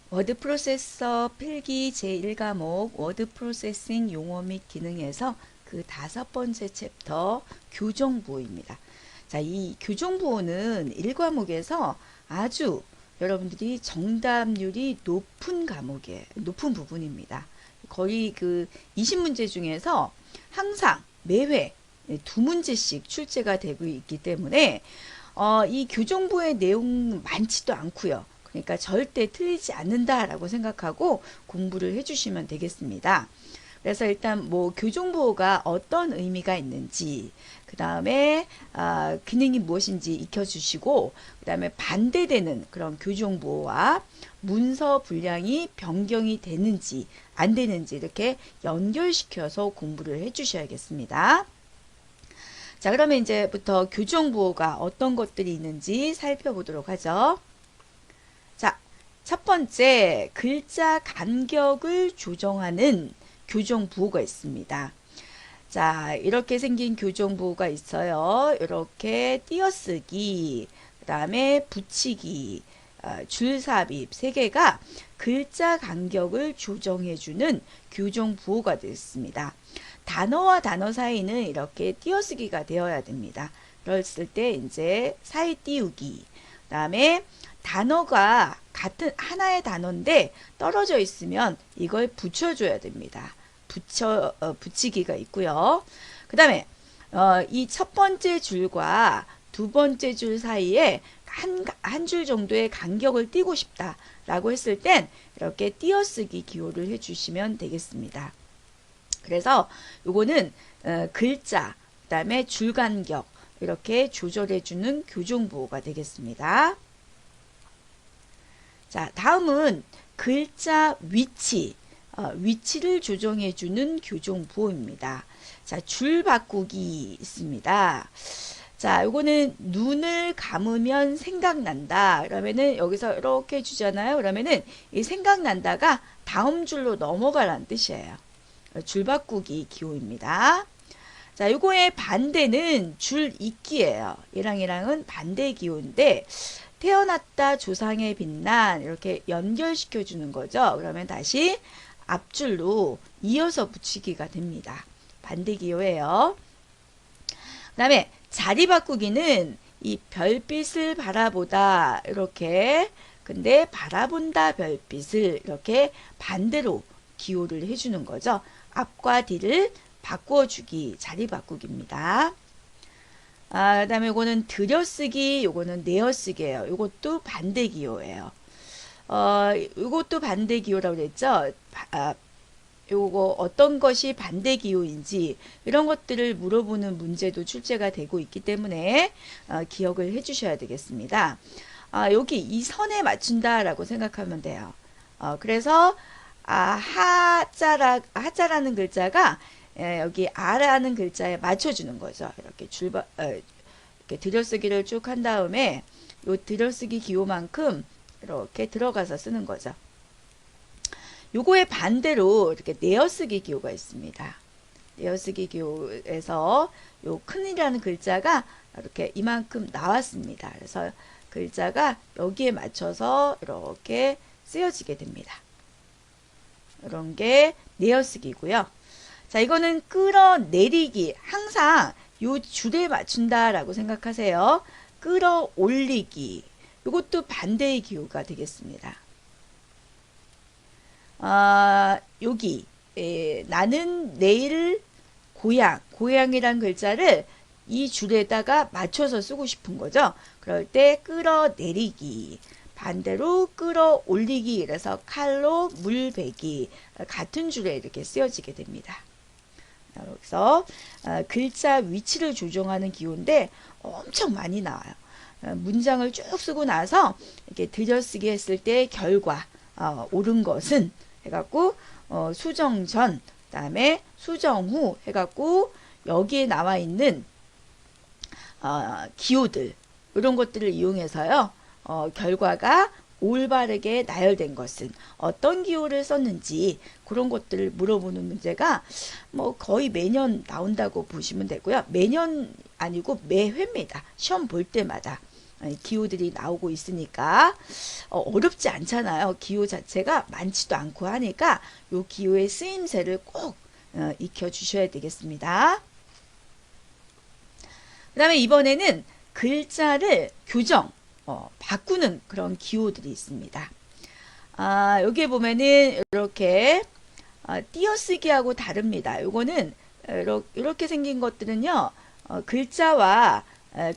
워드 프로세서 필기 제1과목 워드 프로세싱 용어 및 기능에서 그 5번째 챕터 교정부호입니다. 자, 이 교정부호는 1과목에서 아주 여러분들이 정답률이 높은 과목이에요. 높은 부분입니다. 거의 그 20문제 중에서 항상 매회 2문제씩 출제가 되고 있기 때문에 이 교정부의 내용 많지도 않고요. 그러니까 절대 틀리지 않는다라고 생각하고 공부를 해주시면 되겠습니다. 그래서 일단 뭐 교정보호가 어떤 의미가 있는지, 그 다음에 기능이 무엇인지 익혀주시고, 그 다음에 반대되는 그런 교정보호와 문서 분량이 변경이 되는지 안 되는지 이렇게 연결시켜서 공부를 해주셔야겠습니다. 자, 그러면 이제부터 교정보호가 어떤 것들이 있는지 살펴보도록 하죠. 자, 첫 번째, 글자 간격을 조정하는 교정부호가 있습니다. 자, 이렇게 생긴 교정부호가 있어요. 이렇게 띄어쓰기, 그 다음에 붙이기, 줄삽입 3개가 글자 간격을 조정해주는 교정부호가 되었습니다. 단어와 단어 사이는 이렇게 띄어쓰기가 되어야 됩니다. 그랬을 때 이제 사이 띄우기, 그 다음에 단어가 같은 하나의 단어인데 떨어져 있으면 이걸 붙여줘야 됩니다. 붙이기가 있고요. 그 다음에 이 첫 번째 줄과 두 번째 줄 사이에 한 줄 정도의 간격을 띄고 싶다라고 했을 땐 이렇게 띄어쓰기 기호를 해주시면 되겠습니다. 그래서 요거는 글자, 그 다음에 줄 간격 이렇게 조절해주는 교정부호가 되겠습니다. 자, 다음은 글자 위치, 위치를 조정해주는 교정부호입니다. 자, 줄 바꾸기 있습니다. 자, 요거는 눈을 감으면 생각난다. 그러면은 여기서 이렇게 주잖아요. 그러면은 이 생각난다가 다음 줄로 넘어가라는 뜻이에요. 줄 바꾸기 기호입니다. 자, 요거의 반대는 줄 잇기예요. 얘랑은 반대 기호인데 태어났다 조상의 빛난 이렇게 연결시켜 주는 거죠. 그러면 다시 앞줄로 이어서 붙이기가 됩니다. 반대 기호예요. 그 다음에 자리 바꾸기는 이 별빛을 바라보다 이렇게, 근데 바라본다 별빛을 이렇게 반대로 기호를 해주는 거죠. 앞과 뒤를 바꿔주기, 자리 바꾸기입니다. 그 다음에 요거는 들여쓰기, 요거는 내어쓰기예요. 요것도 반대 기호예요. 요것도 반대 기호라고 그랬죠. 요거 어떤 것이 반대 기호인지 이런 것들을 물어보는 문제도 출제가 되고 있기 때문에 기억을 해 주셔야 되겠습니다. 여기 이 선에 맞춘다라고 생각하면 돼요. 그래서 하자라는 글자가 여기 아라는 글자에 맞춰주는 거죠. 이렇게 이렇게 들여쓰기를 쭉 한 다음에 요 들여쓰기 기호만큼 이렇게 들어가서 쓰는 거죠. 요거의 반대로 이렇게 내어쓰기 기호가 있습니다. 내어쓰기 기호에서 요 큰이라는 글자가 이렇게 이만큼 나왔습니다. 그래서 글자가 여기에 맞춰서 이렇게 쓰여지게 됩니다. 이런 게 내어쓰기고요. 자, 이거는 끌어내리기. 항상 요 줄에 맞춘다라고 생각하세요. 끌어올리기. 이것도 반대의 기호가 되겠습니다. 여기 나는 내일 고향이란 글자를 이 줄에다가 맞춰서 쓰고 싶은 거죠. 그럴 때 끌어내리기. 반대로 끌어올리기. 이래서 칼로 물베기. 같은 줄에 이렇게 쓰여지게 됩니다. 그래서 글자 위치를 조정하는 기호인데 엄청 많이 나와요. 문장을 쭉 쓰고 나서 이렇게 들여쓰기 했을 때 결과 옳은 것은 해갖고 수정 전, 그다음에 수정 후 해갖고 여기에 나와 있는 기호들 이런 것들을 이용해서요 결과가 올바르게 나열된 것은 어떤 기호를 썼는지 그런 것들을 물어보는 문제가 뭐 거의 매년 나온다고 보시면 되고요. 매년 아니고 매회입니다. 시험 볼 때마다 기호들이 나오고 있으니까 어렵지 않잖아요. 기호 자체가 많지도 않고 하니까 요 기호의 쓰임새를 꼭 익혀 주셔야 되겠습니다. 그 다음에 이번에는 글자를 교정, 바꾸는 그런 기호들이 있습니다. 여기에 보면은 이렇게 띄어쓰기하고 다릅니다. 요거는 이렇게 생긴 것들은요, 글자와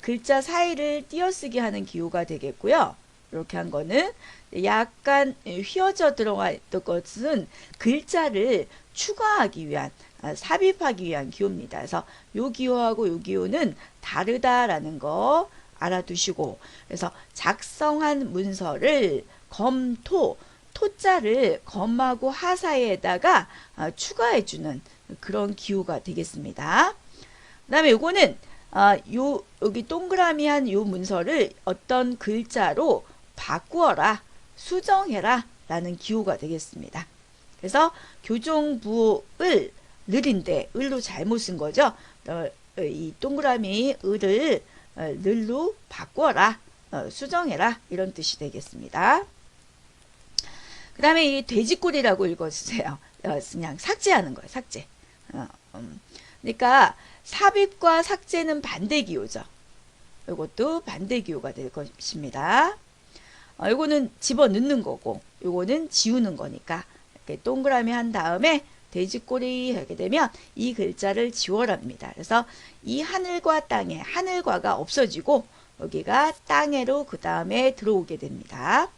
글자 사이를 띄어쓰기 하는 기호가 되겠고요. 이렇게 한 거는 약간 휘어져 들어가 있던 것은 글자를 추가하기 위한, 삽입하기 위한 기호입니다. 그래서 요 기호하고 요 기호는 다르다라는 거 알아두시고, 그래서 작성한 문서를 검토, 토자를 검하고 하 사이에다가 추가해주는 그런 기호가 되겠습니다. 그 다음에 요거는 여기 동그라미 한 요 문서를 어떤 글자로 바꾸어라, 수정해라 라는 기호가 되겠습니다. 그래서 교정부을 을인데 을로 잘못 쓴 거죠. 이 동그라미 을을 늘로 바꾸어라, 수정해라 이런 뜻이 되겠습니다. 그 다음에 이 돼지꼬리라고 읽어주세요. 그냥 삭제하는 거예요. 삭제. 그러니까 삽입과 삭제는 반대 기호죠. 이것도 반대 기호가 될 것입니다. 이거는 집어넣는 거고 이거는 지우는 거니까 이렇게 동그라미 한 다음에 돼지꼬리 하게 되면 이 글자를 지워랍니다. 그래서 이 하늘과 땅에 하늘과가 없어지고 여기가 땅에로 그 다음에 들어오게 됩니다.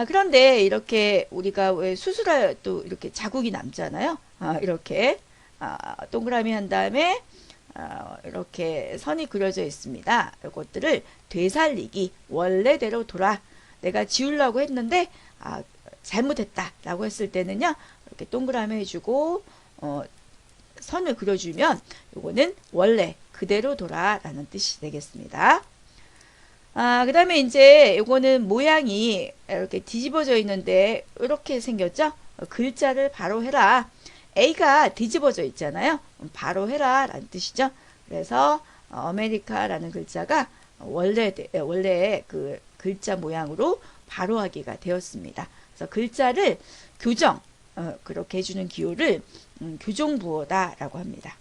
그런데 이렇게 우리가 왜 수술할 또 이렇게 자국이 남잖아요. 이렇게 동그라미 한 다음에 이렇게 선이 그려져 있습니다. 이것들을 되살리기, 원래대로 돌아. 내가 지우려고 했는데 잘못했다 라고 했을 때는요, 이렇게 동그라미 해주고 선을 그려주면 이거는 원래 그대로 돌아 라는 뜻이 되겠습니다. 그 다음에 이제 이거는 모양이 이렇게 뒤집어져 있는데 이렇게 생겼죠. 글자를 바로 해라. A가 뒤집어져 있잖아요. 바로 해라 라는 뜻이죠. 그래서 아메리카라는 글자가 원래 그 글자 모양으로 바로 하기가 되었습니다. 그래서 글자를 교정, 그렇게 해주는 기호를 교정부호다 라고 합니다.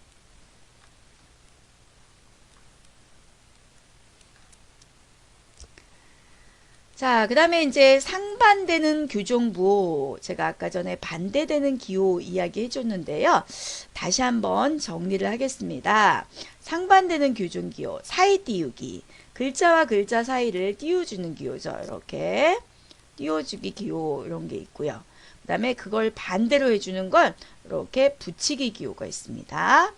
자, 그 다음에 이제 상반되는 교정부호, 제가 아까 전에 반대되는 기호 이야기 해줬는데요. 다시 한번 정리를 하겠습니다. 상반되는 교정기호, 사이 띄우기, 글자와 글자 사이를 띄워주는 기호죠. 이렇게 띄워주기 기호 이런 게 있고요. 그 다음에 그걸 반대로 해주는 걸 이렇게 붙이기 기호가 있습니다.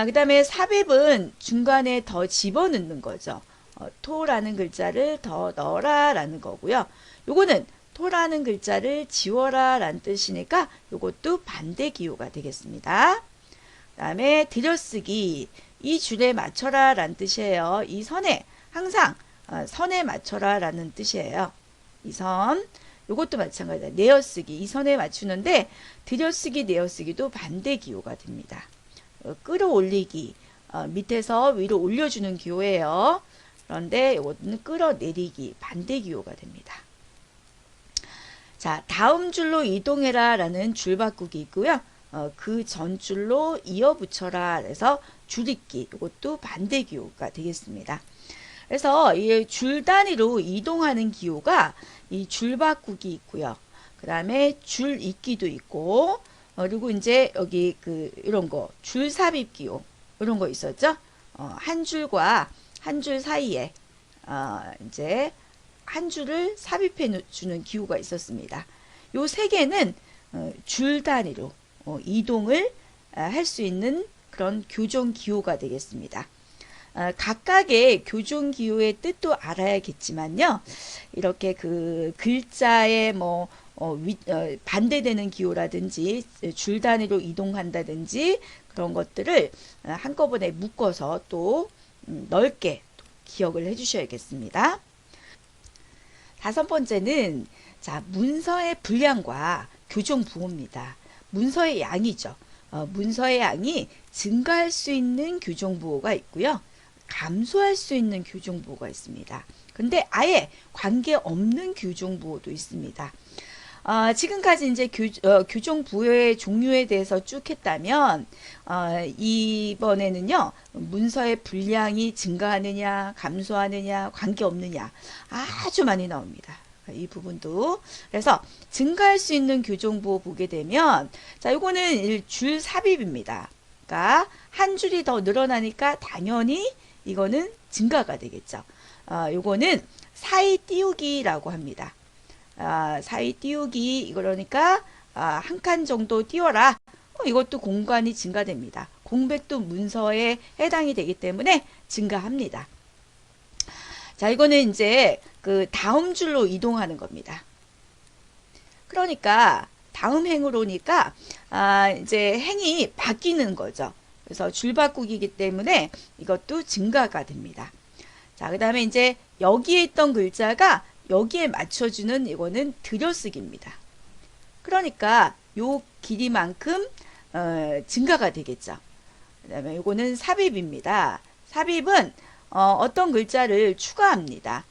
그 다음에 삽입은 중간에 더 집어넣는 거죠. 토라는 글자를 더 넣어라 라는 거고요. 요거는 토라는 글자를 지워라 라는 뜻이니까 요것도 반대 기호가 되겠습니다. 그 다음에 들여쓰기, 이 줄에 맞춰라 라는 뜻이에요. 이 선에 항상 선에 맞춰라 라는 뜻이에요. 이 선, 요것도 마찬가지다. 내어쓰기, 이 선에 맞추는데 들여쓰기, 내어쓰기도 반대 기호가 됩니다. 끌어올리기, 밑에서 위로 올려주는 기호예요. 그런데 이것은 끌어내리기, 반대 기호가 됩니다. 자, 다음 줄로 이동해라 라는 줄 바꾸기 있고요. 그 전 줄로 이어붙여라 그래서 줄잇기, 이것도 반대 기호가 되겠습니다. 그래서 이 줄 단위로 이동하는 기호가 이 줄 바꾸기 있고요. 그 다음에 줄 잇기도 있고, 그리고 이제 여기 이런 거, 줄 삽입 기호, 이런 거 있었죠? 한 줄과 한 줄 사이에 이제 한 줄을 삽입해 주는 기호가 있었습니다. 요 세 개는 줄 단위로 이동을 할 수 있는 그런 교정 기호가 되겠습니다. 각각의 교정 기호의 뜻도 알아야겠지만요. 이렇게 그 글자의 뭐 반대되는 기호라든지 줄 단위로 이동한다든지 그런 것들을 한꺼번에 묶어서 또 넓게 기억을 해 주셔야겠습니다. 다섯 번째는 자, 문서의 분량과 교정 부호입니다. 문서의 양이죠. 문서의 양이 증가할 수 있는 교정 부호가 있고요. 감소할 수 있는 교정부호가 있습니다. 근데 아예 관계없는 교정부호도 있습니다. 지금까지 이제 교정부호의 종류에 대해서 쭉 했다면, 이번에는요, 문서의 분량이 증가하느냐, 감소하느냐, 관계없느냐, 아주 많이 나옵니다. 이 부분도. 그래서 증가할 수 있는 교정부호 보게 되면, 자, 요거는 줄 삽입입니다. 그러니까 한 줄이 더 늘어나니까 당연히 이거는 증가가 되겠죠. 요거는 사이 띄우기라고 합니다. 사이 띄우기, 그러니까 한 칸 정도 띄워라. 이것도 공간이 증가됩니다. 공백도 문서에 해당이 되기 때문에 증가합니다. 자, 이거는 이제 그 다음 줄로 이동하는 겁니다. 그러니까 다음 행으로 오니까 이제 행이 바뀌는 거죠. 그래서 줄 바꾸기이기 때문에 이것도 증가가 됩니다. 자, 그 다음에 이제 여기에 있던 글자가 여기에 맞춰주는 이거는 들여쓰기입니다. 그러니까 요 길이만큼 증가가 되겠죠. 그 다음에 이거는 삽입입니다. 삽입은 어떤 글자를 추가합니다.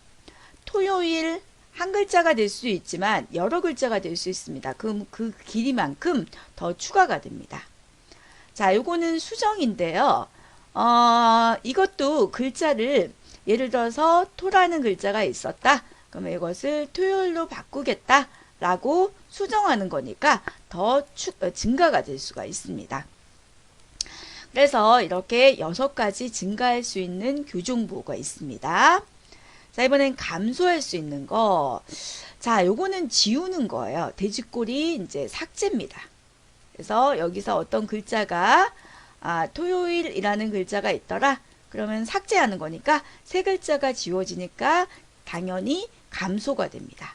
토요일 한 글자가 될 수 있지만 여러 글자가 될 수 있습니다. 그럼 그 길이만큼 더 추가가 됩니다. 자, 요거는 수정인데요. 이것도 글자를 예를 들어서 토라는 글자가 있었다. 그러면 이것을 토요일로 바꾸겠다 라고 수정하는 거니까 더 증가가 될 수가 있습니다. 그래서 이렇게 6가지 증가할 수 있는 교정부호가 있습니다. 자, 이번엔 감소할 수 있는 거. 자, 요거는 지우는 거예요. 돼지꼬리 이제 삭제입니다. 그래서 여기서 어떤 글자가 토요일이라는 글자가 있더라. 그러면 삭제하는 거니까 세 글자가 지워지니까 당연히 감소가 됩니다.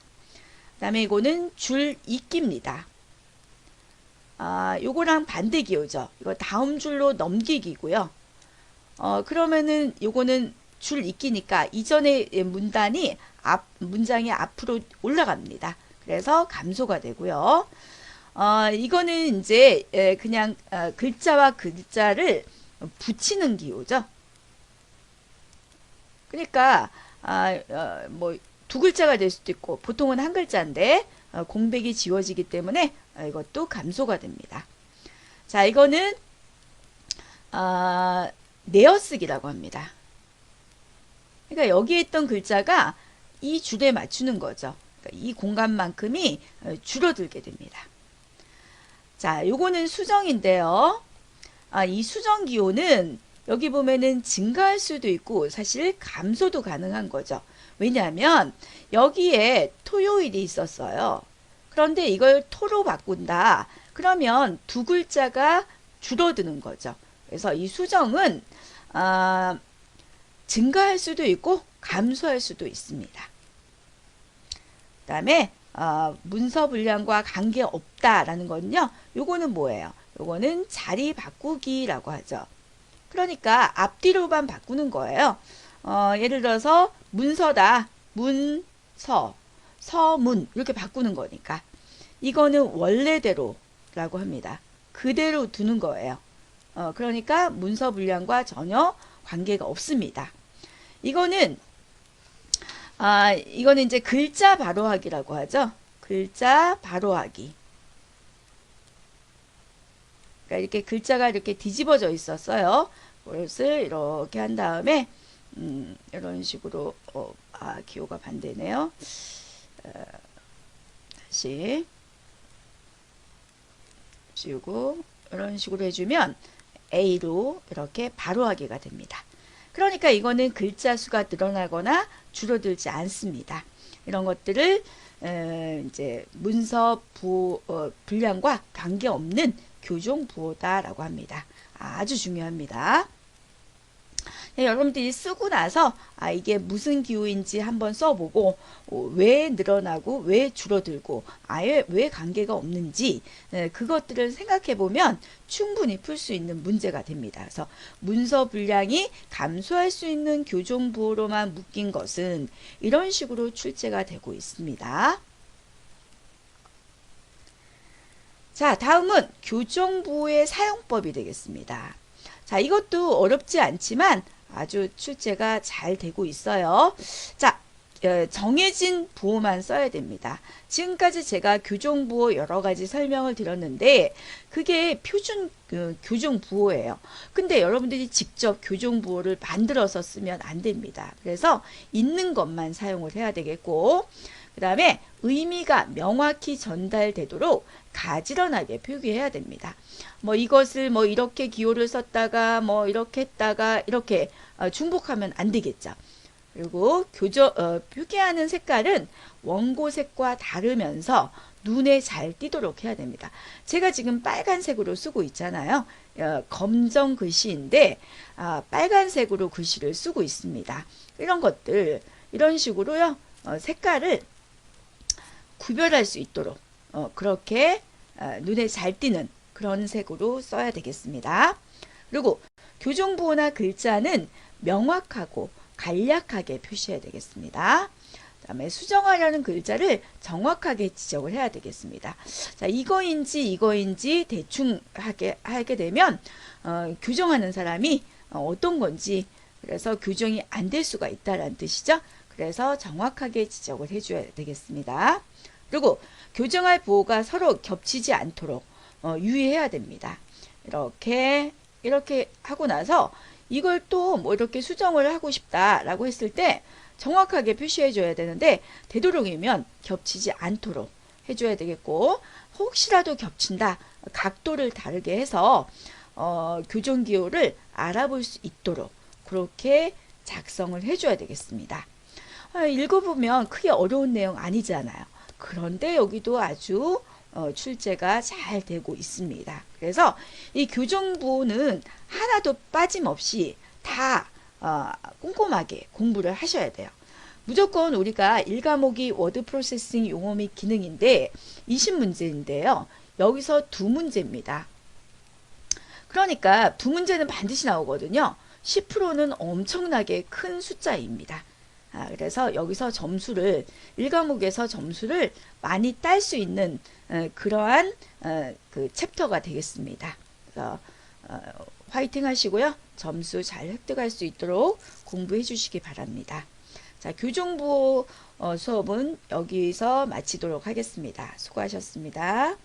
그 다음에 이거는 줄 잇기입니다. 요거랑 반대 기호죠. 이거 다음 줄로 넘기기고요. 그러면은 요거는 줄 잇기니까 이전의 문단이 문장이 앞으로 올라갑니다. 그래서 감소가 되고요. 이거는 이제 그냥 글자와 글자를 붙이는 기호죠. 그러니까 뭐 두 글자가 될 수도 있고 보통은 한 글자인데 공백이 지워지기 때문에 이것도 감소가 됩니다. 자, 이거는 내어쓰기라고 합니다. 그러니까 여기에 있던 글자가 이 줄에 맞추는 거죠. 그러니까 이 공간만큼이 줄어들게 됩니다. 자, 요거는 수정인데요. 이 수정 기호는 여기 보면은 증가할 수도 있고 사실 감소도 가능한 거죠. 왜냐하면 여기에 토요일이 있었어요. 그런데 이걸 토로 바꾼다. 그러면 두 글자가 줄어드는 거죠. 그래서 이 수정은 증가할 수도 있고 감소할 수도 있습니다. 그 다음에 문서 분량과 관계없다라는 거는요. 요거는 뭐예요? 요거는 자리 바꾸기라고 하죠. 그러니까 앞뒤로만 바꾸는 거예요. 예를 들어서 문서다, 문서, 서문 이렇게 바꾸는 거니까 이거는 원래대로라고 합니다. 그대로 두는 거예요. 그러니까 문서 분량과 전혀 관계가 없습니다. 이거는 이제 글자 바로하기라고 하죠. 글자 바로하기. 그러니까 이렇게 글자가 이렇게 뒤집어져 있었어요. 그것을 이렇게 한 다음에 이런 식으로 기호가 반대네요. 다시 지우고 이런 식으로 해주면 A로 이렇게 바로하기가 됩니다. 그러니까 이거는 글자 수가 늘어나거나 줄어들지 않습니다. 이런 것들을 이제 문서 분량과 관계없는 교정 부호다라고 합니다. 아주 중요합니다. 네, 여러분들이 쓰고 나서 이게 무슨 기호인지 한번 써보고 왜 늘어나고 왜 줄어들고 아예 왜 관계가 없는지 그것들을 생각해 보면 충분히 풀 수 있는 문제가 됩니다. 그래서 문서 분량이 감소할 수 있는 교정 부호로만 묶인 것은 이런 식으로 출제가 되고 있습니다. 자, 다음은 교정부호의 사용법이 되겠습니다. 자, 이것도 어렵지 않지만 아주 출제가 잘 되고 있어요. 자, 정해진 부호만 써야 됩니다. 지금까지 제가 교정 부호 여러 가지 설명을 드렸는데 그게 표준 교정 부호예요. 근데 여러분들이 직접 교정 부호를 만들어서 쓰면 안 됩니다. 그래서 있는 것만 사용을 해야 되겠고, 그 다음에 의미가 명확히 전달되도록 가지런하게 표기해야 됩니다. 뭐 이것을 뭐 이렇게 기호를 썼다가 뭐 이렇게 했다가 이렇게 중복하면 안 되겠죠. 그리고 표기하는 색깔은 원고색과 다르면서 눈에 잘 띄도록 해야 됩니다. 제가 지금 빨간색으로 쓰고 있잖아요. 검정 글씨인데 빨간색으로 글씨를 쓰고 있습니다. 이런 것들 이런 식으로요. 색깔을 구별할 수 있도록 그렇게 눈에 잘 띄는 그런 색으로 써야 되겠습니다. 그리고 교정부호나 글자는 명확하고 간략하게 표시해야 되겠습니다. 그 다음에 수정하려는 글자를 정확하게 지적을 해야 되겠습니다. 자, 이거인지 대충 하게 되면 교정하는 사람이 어떤 건지, 그래서 교정이 안 될 수가 있다는 뜻이죠. 그래서 정확하게 지적을 해줘야 되겠습니다. 그리고 교정할 부호가 서로 겹치지 않도록 유의해야 됩니다. 이렇게 하고 나서 이걸 또 뭐 이렇게 수정을 하고 싶다라고 했을 때 정확하게 표시해 줘야 되는데 되도록이면 겹치지 않도록 해줘야 되겠고, 혹시라도 겹친다 각도를 다르게 해서 교정 기호를 알아볼 수 있도록 그렇게 작성을 해줘야 되겠습니다. 읽어보면 크게 어려운 내용 아니잖아요. 그런데 여기도 아주 출제가 잘 되고 있습니다. 그래서 이 교정부호는 하나도 빠짐없이 다 꼼꼼하게 공부를 하셔야 돼요. 무조건 우리가 1과목이 워드 프로세싱 용어 및 기능인데 20문제인데요. 여기서 2문제입니다. 그러니까 2문제는 반드시 나오거든요. 10%는 엄청나게 큰 숫자입니다. 그래서 여기서 점수를 1과목에서 점수를 많이 딸 수 있는 그러한 그 챕터가 되겠습니다. 그래서 화이팅 하시고요. 점수 잘 획득할 수 있도록 공부해 주시기 바랍니다. 자, 교정부호 수업은 여기서 마치도록 하겠습니다. 수고하셨습니다.